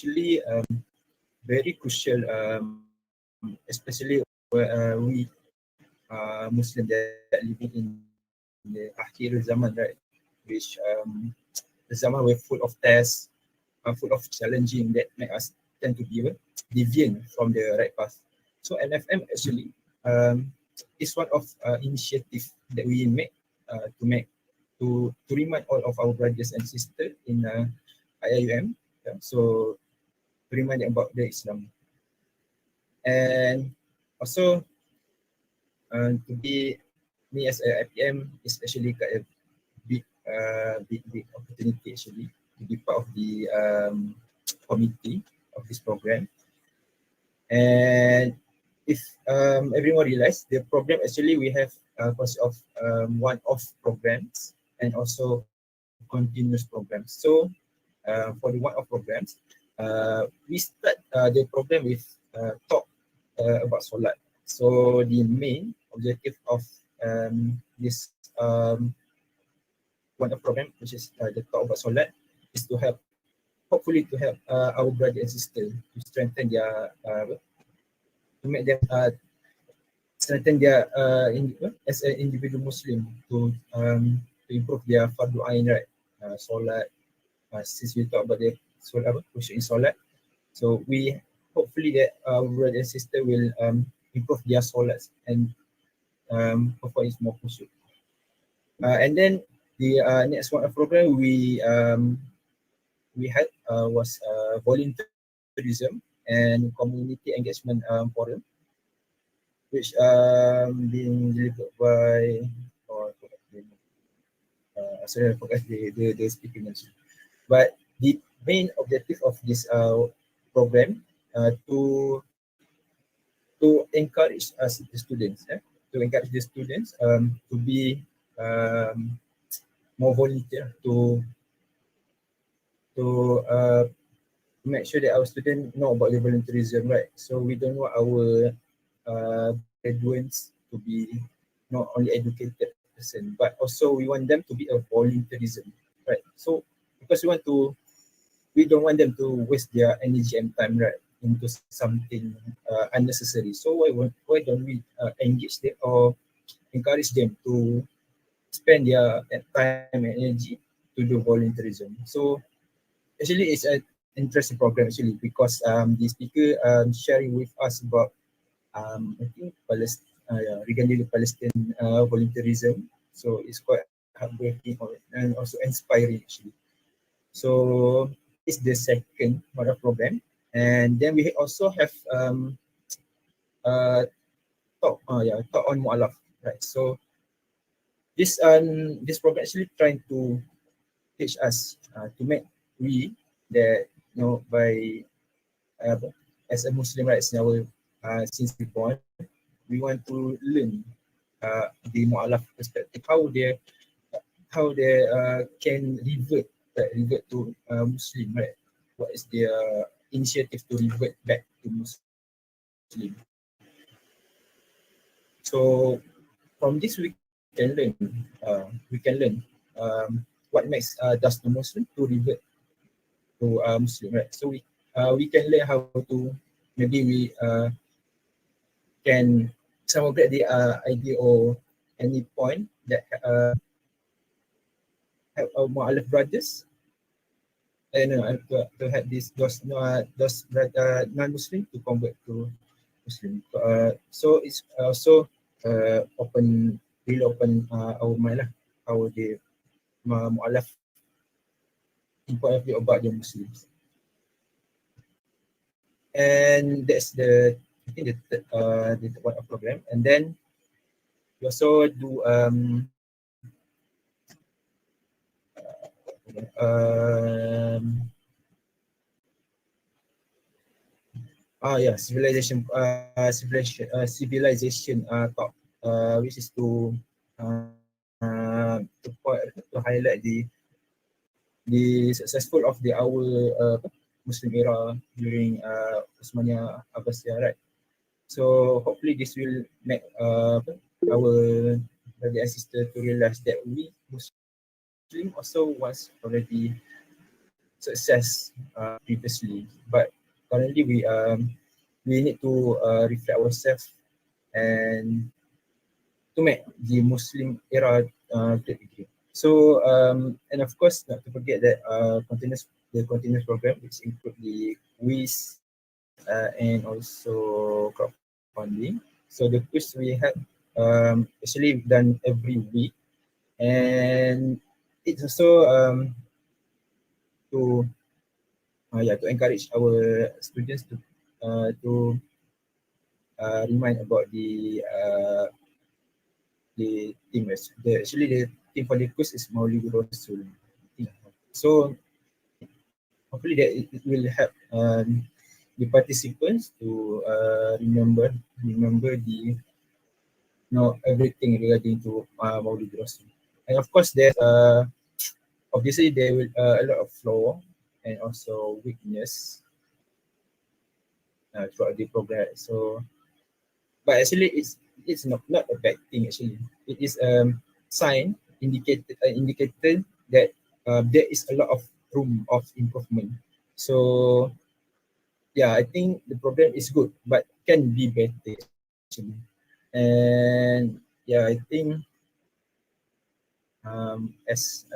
actually very crucial, especially where we Muslim that living in the akhir zaman, right? Which the zaman were full of tests, full of challenging that make us tend to be deviant from the right path. So NFM actually is one of initiative that we make to remind all of our brothers and sisters in IIUM. Yeah, so to remind them about the Islam, and also to be me as a IPM is actually quite a big opportunity actually to be part of the committee of this program. And if everyone realize the program actually we have concept of one-off programs and also continuous programs. So for the one-off programs, we start the program with talk about Solat. So the main objective of this one-off program, which is the talk about Solat, is to help, hopefully to help our brother and sister to strengthen their, to make them strengthen their as an individual Muslim to improve their fardu ain, right? Solat. Since we talk about the solat, khusyuk in solat, so we hopefully that our brother and sister will improve their solats and perform more khusyuk. And then the next one program we had was volunteerism and community engagement forum, which being delivered by sorry, I forgot the speaking mention. But the main objective of this program to encourage us the students, to encourage the students to be more volunteer to make sure that our students know about the volunteerism, right? So we don't want our graduates to be not only educated person, but also we want them to be a volunteerism, right? So because we don't want them to waste their energy and time, right, into something unnecessary. So why don't we engage them or encourage them to spend their time and energy to do volunteerism? So actually it's an interesting program actually, because the speaker sharing with us about I think regarding the Palestinian volunteerism. So it's quite heartbreaking and also inspiring actually. So it's the second model program, and then we also have talk on mu'alaf, right? So this program actually trying to teach us to make we that by as a Muslim, right, since we born, we want to learn the mu'alaf perspective, how they can revert to Muslim, right? What is their initiative to revert back to Muslim? So from this we can learn what makes us the Muslim to revert to Muslim, right? So we can learn how to, maybe we can some get the idea or any point that help our Mu'alaf brothers and to have those non-Muslim to convert to Muslim. So it's also really open our mind lah, how the Mu'alaf point of view about the Muslims. And that's the one program. And then we also do civilization talk, which is to highlight the successful of our Muslim era during Osmania Abbasiyah, right? So hopefully this will make our brother and sister to realize that we Muslim also was already success previously, but currently we need to reflect ourselves and to make the Muslim era great again. So and of course not to forget that continuous program which include the quiz and also crowdfunding. So the quiz we had actually done every week, and it's also to to encourage our students to remind about the theme. Actually the theme for the quiz is Maulid Rasul. So hopefully that it will help the participants to remember the everything regarding to Maulid Rasul. And of course there's obviously there will a lot of flaw and also weakness throughout the program. So but actually it's not a bad thing actually. It is sign indicated that there is a lot of room of improvement. So yeah, I think the program is good but can be better actually. And yeah, I think as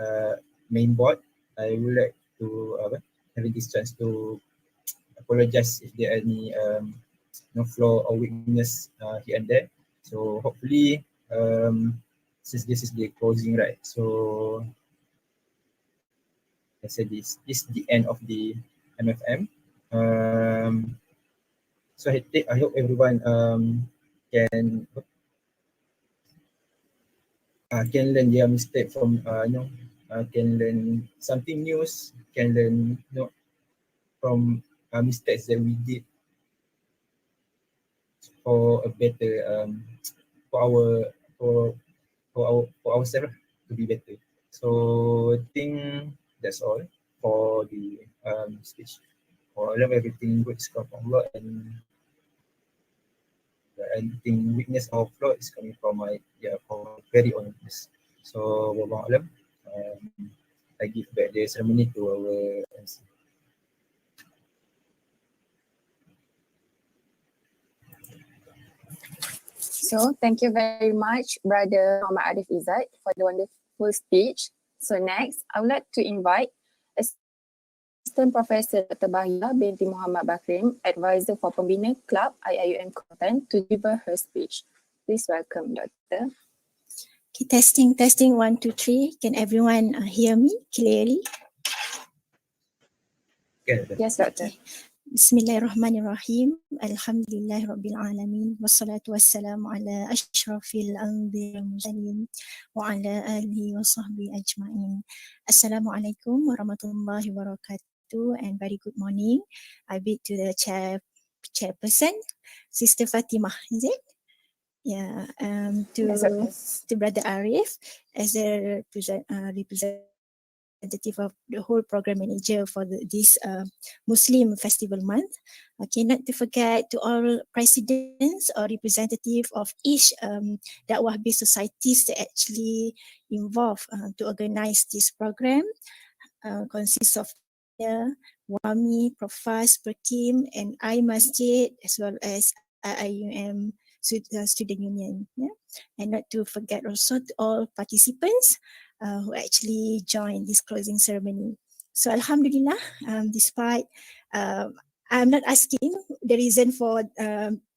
main board, I would like to having this chance to apologize if there are any no flaw or weakness here and there. So hopefully, since this is the closing, right? So I said this is the end of the MFM. So I hope everyone can learn their mistake from can learn something new, can learn from mistakes that we did for a better for our for for ourselves to be better. So I think that's all for the speech. For I love everything good is come from Allah, and anything weakness or flaw is coming from my from my very own weakness. So wallahu alam. I give back the ceremony to our MC. So thank you very much, Brother Muhammad Arif Izzat, for the wonderful speech. So next, I would like to invite Assistant Professor Dr. Bahia binti Muhammad Bakrim, Advisor for Pembina Club IIUM Kelantan, to deliver her speech. Please welcome, Doctor. Okay, testing, 1, 2, 3. Can everyone hear me clearly? Yes, Doctor. Okay. Bismillahirrahmanirrahim. Alhamdulillahirabbil alamin wassalatu wassalamu ala asyrafil anbiya'i wal mursalin wa ala alihi wa sahbihi ajma'in. Assalamualaikum warahmatullahi wabarakatuh, and very good morning. I bid to the chairperson, Sister Fatimah, is it? Yeah, to Brother Arif as a representative of the whole program manager for this Muslim Festival Month. Okay, not to forget to all presidents or representative of each dakwah-based societies that actually involved to organize this program. Consists of WAMI, Profas, Perkim, and I Masjid, as well as IIUM Student Union. Yeah? And not to forget also to all participants who actually joined this closing ceremony. So Alhamdulillah, despite I'm not asking the reason for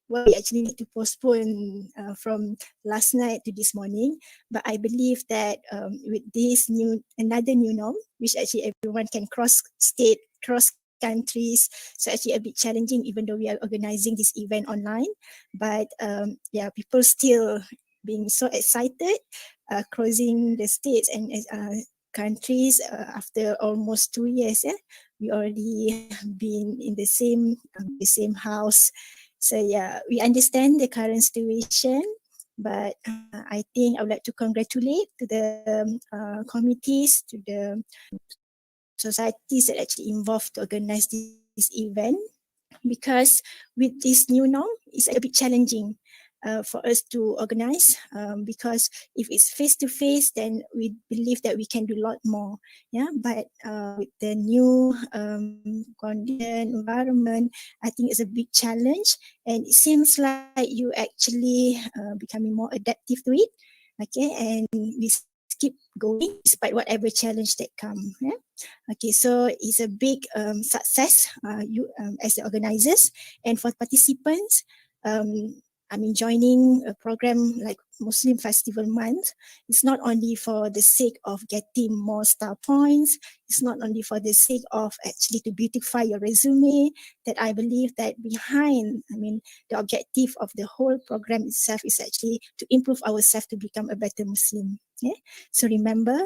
why we actually need to postpone from last night to this morning, but I believe that with this another new norm, which actually everyone can cross state, cross countries, so actually a bit challenging even though we are organizing this event online, but people still being so excited, crossing the states and countries after almost 2 years. We already been in the same house. So yeah, we understand the current situation, but I think I would like to congratulate to the committees, to the societies that actually involved to organize this event, because with this new norm, it's a bit challenging. for us to organize, because if it's face to face, then we believe that we can do a lot more. Yeah, but with the new condition environment, I think it's a big challenge, and it seems like you actually becoming more adaptive to it. Okay, and we keep going despite whatever challenge that come. Yeah. Okay, so it's a big success you as the organizers, and for participants. Joining a program like Muslim Festival Month. It's not only for the sake of getting more star points. It's not only for the sake of actually to beautify your resume. That I believe that behind, the objective of the whole program itself is actually to improve ourselves to become a better Muslim. Yeah. So remember,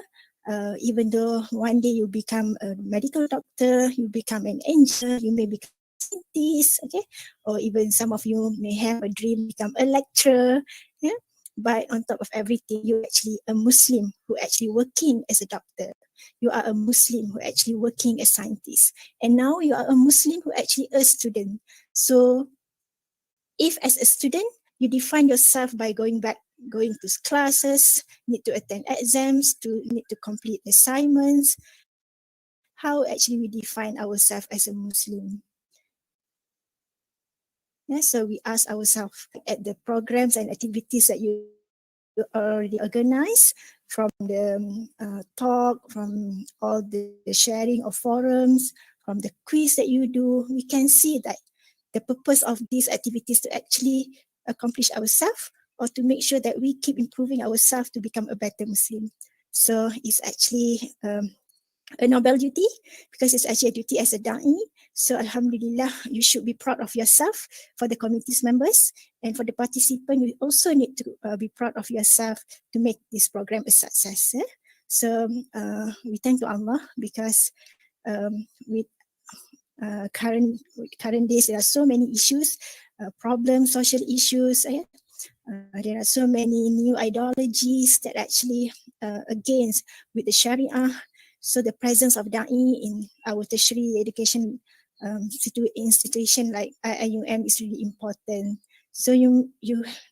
even though one day you become a medical doctor, you become an angel, you may become scientist, okay, or even some of you may have a dream become a lecturer, yeah. But on top of everything, you're actually a Muslim who actually working as a doctor. You are a Muslim who actually working as scientist, and now you are a Muslim who actually a student. So, if as a student you define yourself by going to classes, need to attend exams, need to complete assignments, how actually we define ourselves as a Muslim. Yeah, so we ask ourselves at the programs and activities that you already organize, from the talk, from all the sharing of forums, from the quiz that you do, we can see that the purpose of these activities to actually accomplish ourselves, or to make sure that we keep improving ourselves to become a better Muslim. So it's actually a noble duty, because it's actually a duty as a da'i. So Alhamdulillah, you should be proud of yourself. For the committee's members and for the participant, you also need to be proud of yourself to make this program a success. So we thank to Allah, because with current days, there are so many issues, problems, social issues. There are so many new ideologies that actually against with the Sharia. So the presence of da'i in our tertiary education institution like IUM is really important. So you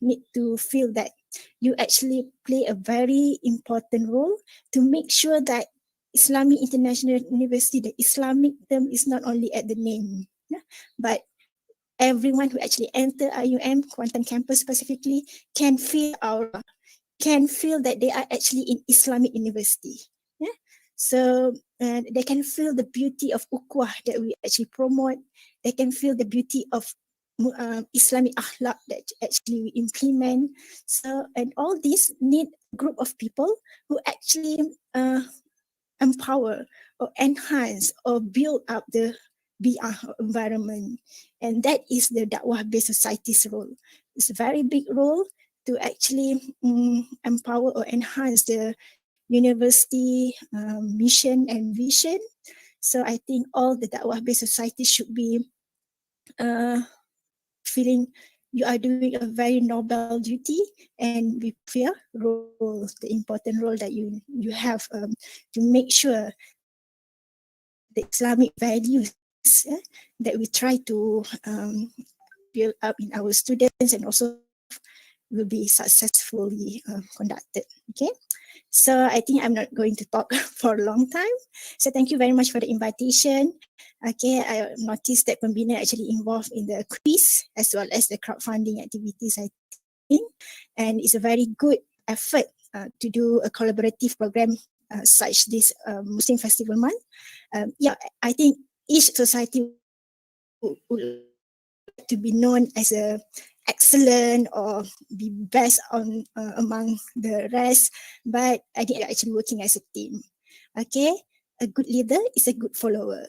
need to feel that you actually play a very important role to make sure that Islamic International University, the Islamic term is not only at the name, but everyone who actually enter IUM, Kuantan campus specifically, can feel that they are actually in Islamic university. Yeah? So they can feel the beauty of ukwah that we actually promote. They can feel the beauty of Islamic akhlaq that actually we implement. So, and all this need a group of people who actually empower or enhance or build up the bi'ah environment. And that is the dakwah-based society's role. It's a very big role to actually empower or enhance the university mission and vision. So I think all the dakwah-based society should be feeling you are doing a very noble duty, and we feel role, the important role that you have to make sure the Islamic values that we try to build up in our students and also will be successfully conducted. Okay, so I think I'm not going to talk for a long time. So thank you very much for the invitation. Okay, I noticed that Pembina actually involved in the quiz as well as the crowdfunding activities, I think, and it's a very good effort to do a collaborative program such this Muslim Festival Month. I think each society would like to be known as a excellent or be best on among the rest, but I think you're actually working as a team. Okay, a good leader is a good follower.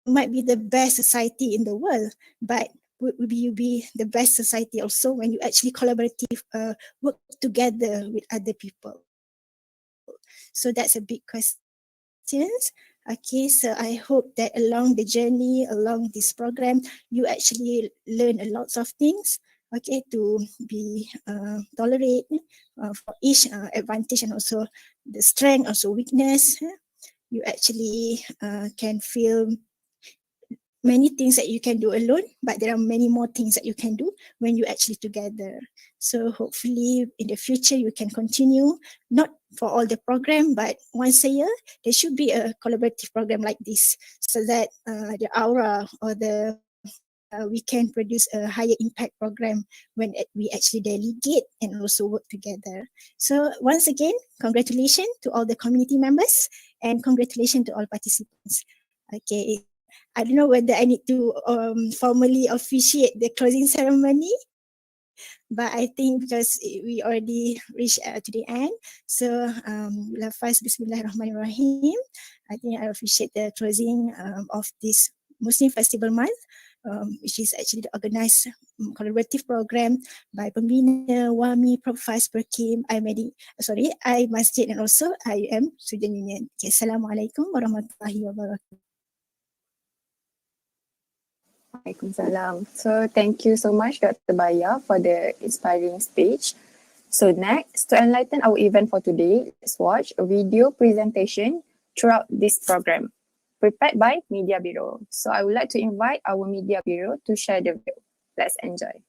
You might be the best society in the world, but will you be the best society also when you actually collaborative work together with other people? So that's a big question. Okay, so I hope that along the journey, along this program, you actually learn a lot of things, okay, to be tolerate for each advantage and also the strength, also weakness. You actually can feel many things that you can do alone, but there are many more things that you can do when you actually together. So hopefully in the future you can continue, not for all the program, but once a year there should be a collaborative program like this, so that the aura or the we can produce a higher impact program when we actually delegate and also work together. So once again, congratulations to all the community members and congratulations to all participants. Okay, I don't know whether I need to formally officiate the closing ceremony, but I think because we already reached to the end, so first Bismillahirrahmanirrahim. I think I appreciate the closing of this Muslim Festival Month, which is actually the organized collaborative program by Pembina, WAMI, Prof. Perkim, I Masjid, and also IUM Student Union. Okay, Assalamualaikum warahmatullahi wabarakatuh. Waalaikumsalam. So thank you so much, Dr. Baya, for the inspiring speech. So next, to enlighten our event for today, let's watch a video presentation throughout this program, prepared by Media Bureau. So I would like to invite our Media Bureau to share the video. Let's enjoy.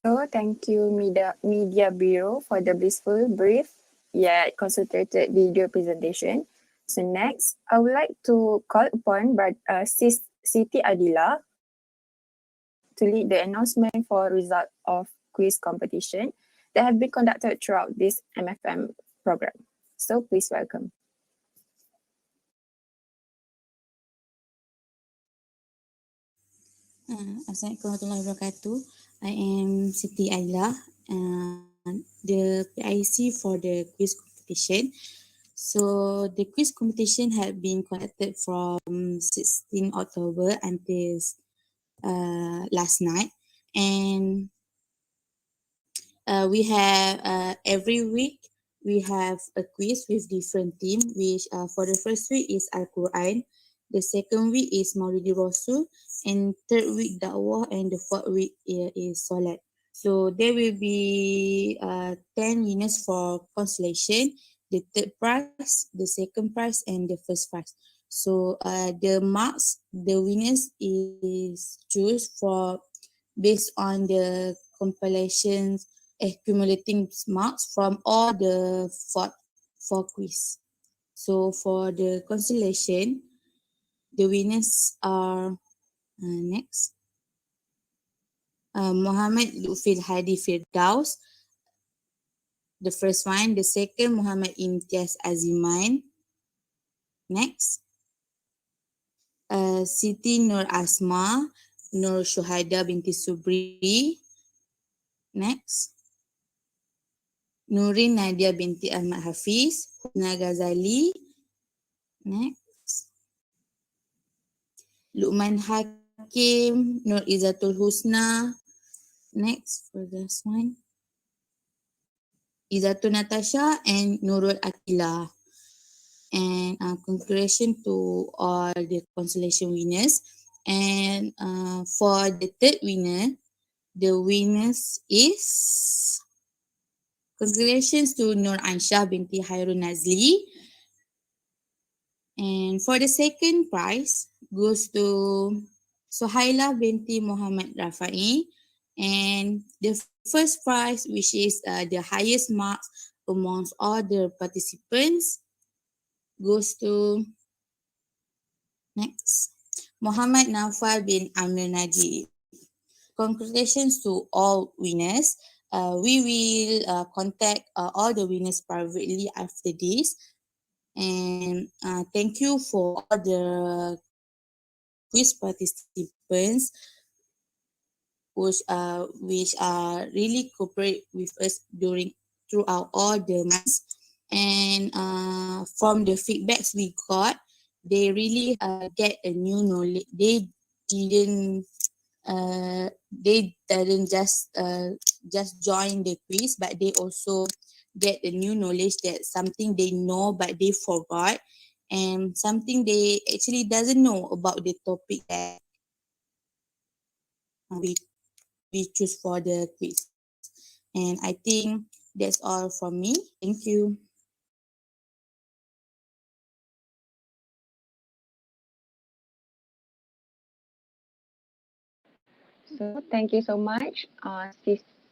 So thank you Media Bureau for the blissful, brief, yet concentrated video presentation. So next, I would like to call upon Sis Siti Adila to lead the announcement for result of quiz competition that have been conducted throughout this MFM program. So please welcome. Assalamualaikum warahmatullahi wabarakatuh. I am Siti Aila, the PIC for the quiz competition. So the quiz competition had been conducted from 16 October until last night, and we have every week we have a quiz with different theme, which for the first week is Al-Quran, the second week is Maulidi Rasul, and third week Da'wah, and the fourth week is Salat. So there will be 10 winners for consolation, the third prize, the second prize, and the first prize. So the marks the winners is choose for based on the compilations accumulating marks from all the four quiz. So for the consolation, the winners are next. Muhammad Lufil Hadi Firdaus, the first one. The second, Muhammad Imtiaz Aziman. Next. Siti Nur Asma, Nur Shuhada binti Subri. Next. Nurin Nadia binti Ahmad Hafiz, Husna Ghazali. Next. Luqman Hakim, Nur Izzatul Husna. Next for this one. Izzatul Natasha and Nurul Akila. And congratulations to all the consolation winners. And for the third winner, the winners is congratulations to Nur Ansha binti Hairun Nazli. And for the second prize goes to Sohaila binti Muhammad Rafai. And the first prize, which is the highest marks amongst all the participants, goes to next Muhammad Naufal bin Amir Najib. Congratulations to all winners. We will contact all the winners privately after this. And thank you for all the quiz participants which really cooperate with us throughout all the months. And from the feedbacks we got, they really get a new knowledge. Didn't they didn't just join the quiz, but they also get a new knowledge, that something they know but they forgot, and something they actually doesn't know about the topic that we choose for the quiz. And I think that's all from me. Thank you. So thank you so much,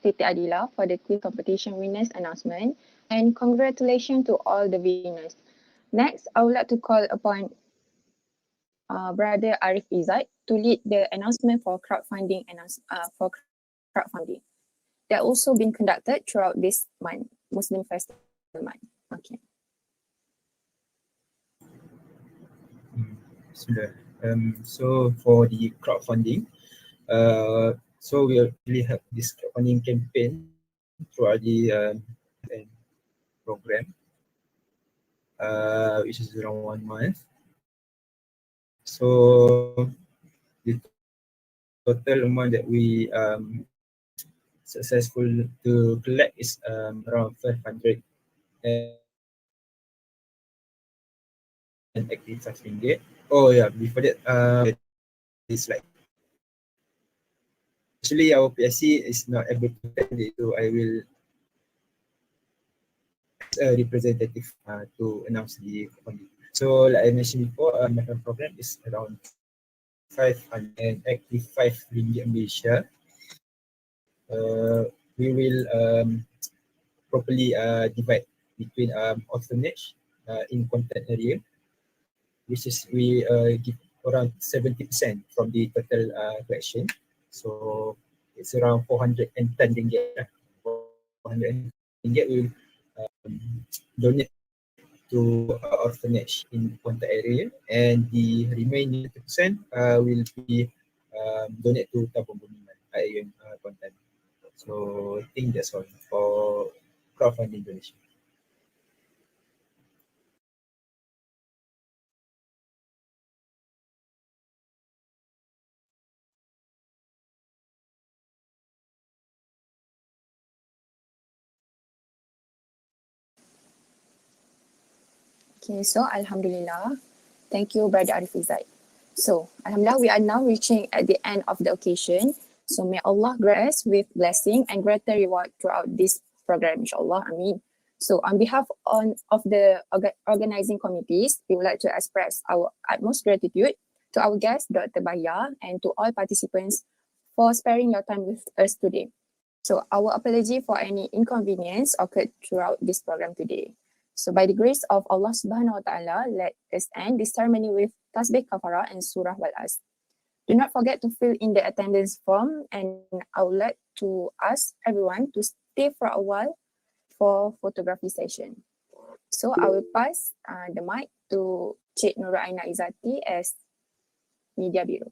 Siti Adila, for the quiz competition winners announcement, and congratulations to all the winners. Next, I would like to call upon Brother Arif Izzat to lead the announcement for crowdfunding They are also being conducted throughout this month, Muslim Festival month. Okay. So for the crowdfunding, so we actually have this crowdfunding campaign throughout the program, which is around 1 month. So the total amount that we successful to collect is around 500 and active ringgit. Oh yeah, before that, it's like actually our PSC is not able to attend it, so I will a representative to announce the funding. So like I mentioned before, my program is around 500 and active 5 ringgit Malaysia. We will properly divide between orphanage in content area, which is we give around 70% from the total collection. So it's around 410 ringgit. 410 ringgit we will donate to orphanage in contact area, and the remaining 30% will be donate to tabung bunyiman IAM content. So I think that's all for crowdfunding donation. Okay, so Alhamdulillah. Thank you, Brother Arif Izzat. So, Alhamdulillah, we are now reaching at the end of the occasion. So, may Allah grant us with blessing and greater reward throughout this program, inshallah. Ameen. So, on behalf of the organizing committees, we would like to express our utmost gratitude to our guest, Dr. Bahia, and to all participants for sparing your time with us today. So, our apology for any inconvenience occurred throughout this program today. So by the grace of Allah Subhanahu wa Ta'ala, let us end this ceremony with Tasbih Kafara and Surah Wal-As. Do not forget to fill in the attendance form, and I would like to ask everyone to stay for a while for photography session. So I will pass the mic to Cik Nura Aina Izzati as Media Bureau.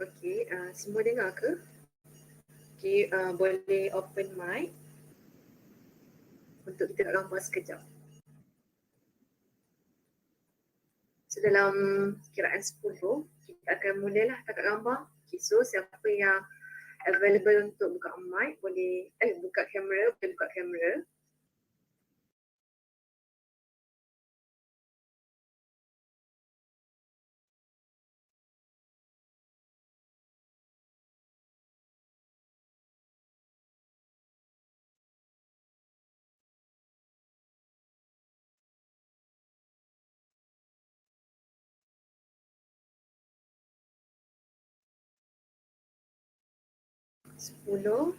Okey, semua dengar ke? Okey, boleh open mic untuk kita nak gambar sekejap. So dalam kiraan 10, kita akan mulalah takat gambar. Okay, so siapa yang available untuk buka mic boleh, buka kamera, boleh buka kamera. 10, 9,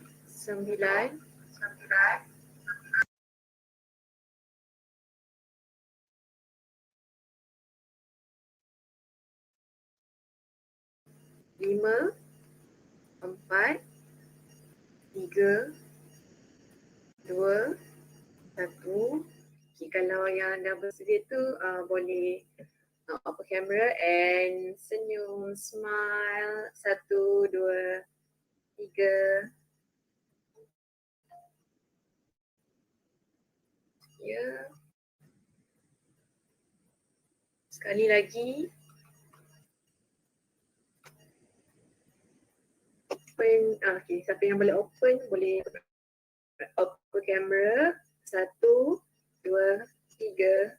5, 4, 3, 2, 1. Okay, kalau yang dah bersedia tu boleh open camera and senyum, smile. 1, 2, 3. Ya. Sekali lagi. Open, okay, siapa yang boleh open boleh open camera. 1, 2, 3.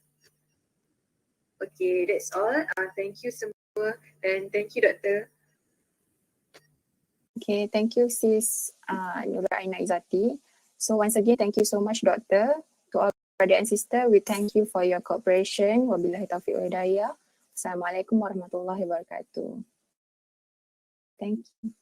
Okay, that's all. Thank you semua and thank you Doktor. Okay, thank you sis Nura Aina Izzati. So once again, thank you so much Doctor. To all brother and sister, we thank you for your cooperation. Wabillahi taufiq wal hidayah. Assalamualaikum warahmatullahi wabarakatuh. Thank you.